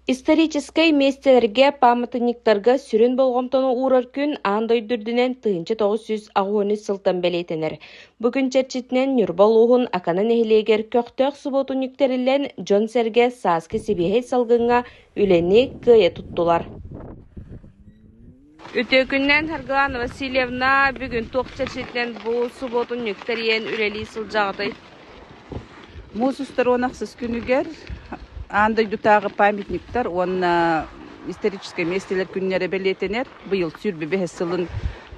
Исторической местелерге памятниктарга сүрін болғымтону урар күн аңдай дүрдінен тыынчы 900 ағуыны сылтан белетенер. Бүгін черчитінен нүрбал уғын аканан эхилегер көқтөк суботунниктерілен Джон Серге саски сибихей салгынға үлені кыя туттулар. Өтөкүннен Харгалан Васильевна бүгін тоқ черчитінен бұл суботунниктерien үлели сылжағыдай. Музустар онақсыз күнігер андай дутағы памятниктар, он исторический местелер күннері белетенер. Бұйыл сүрбі бәхі сылын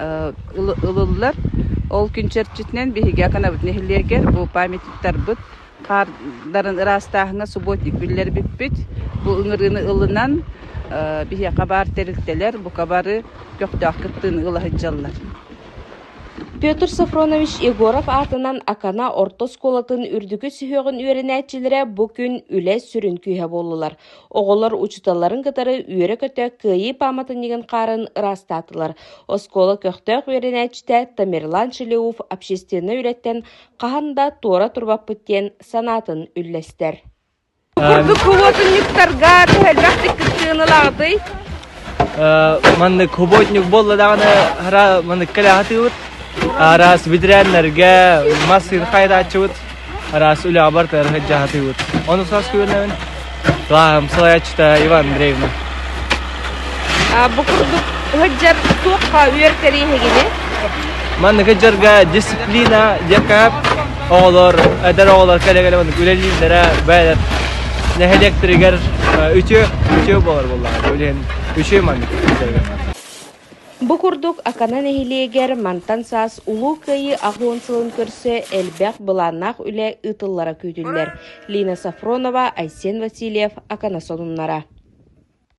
ылылылар. Ол күн черчитінен бәхіге ақана бұд нехілегер. Бұл памятниктар бұд. Қардарын ырастағына субботник бүллер бүкбіт. Бұл ұңырыны ылынан бәхі қабар терілтелер. Бұл қабары көқтақ күттін ылығы жаллар. Петр Сафронович Егоров артынан акана орто сколатын үрдігі сүйеғін үйренәтчілері бұл күн үлі сүрін күйе болылар. Оғылар учуталарын кытары үйері көті күйі паматынеген қарын ырастатылар. Оскола көқтөк үйренәтчіде Тамерлан Шелеуов общественны үреттен қағанда тура турбап бүттен санатын үллестер. Күрді күвотынниктарға тәлбәқті күттіғынылағыды? Манны күвотынник болы дағыны манны кәлі атығыд. Арас бидренлерге масын хайдачыт, арас үлі абартар хаджахатыт. Оны сас күрнәвен. Лахам Салаячта Иван Андреевна. Бу курдук хаджар тоққа үйертери хегене? Манны хаджарга дисциплина жакап, оғлар, әдер оғлар кәлегелі манны үлеліндері бәлер. Нәхелектрігер үтеу болар болар. Үлен үтеу манны хаджарга. Бу курдук аканан эхилегер мантан саас улуу кайы ахуон сылын көрсө элбек быланнах үле ытыллара күйдүллер. Лина Сафронова, Айсен Васильев, акана сонуннара.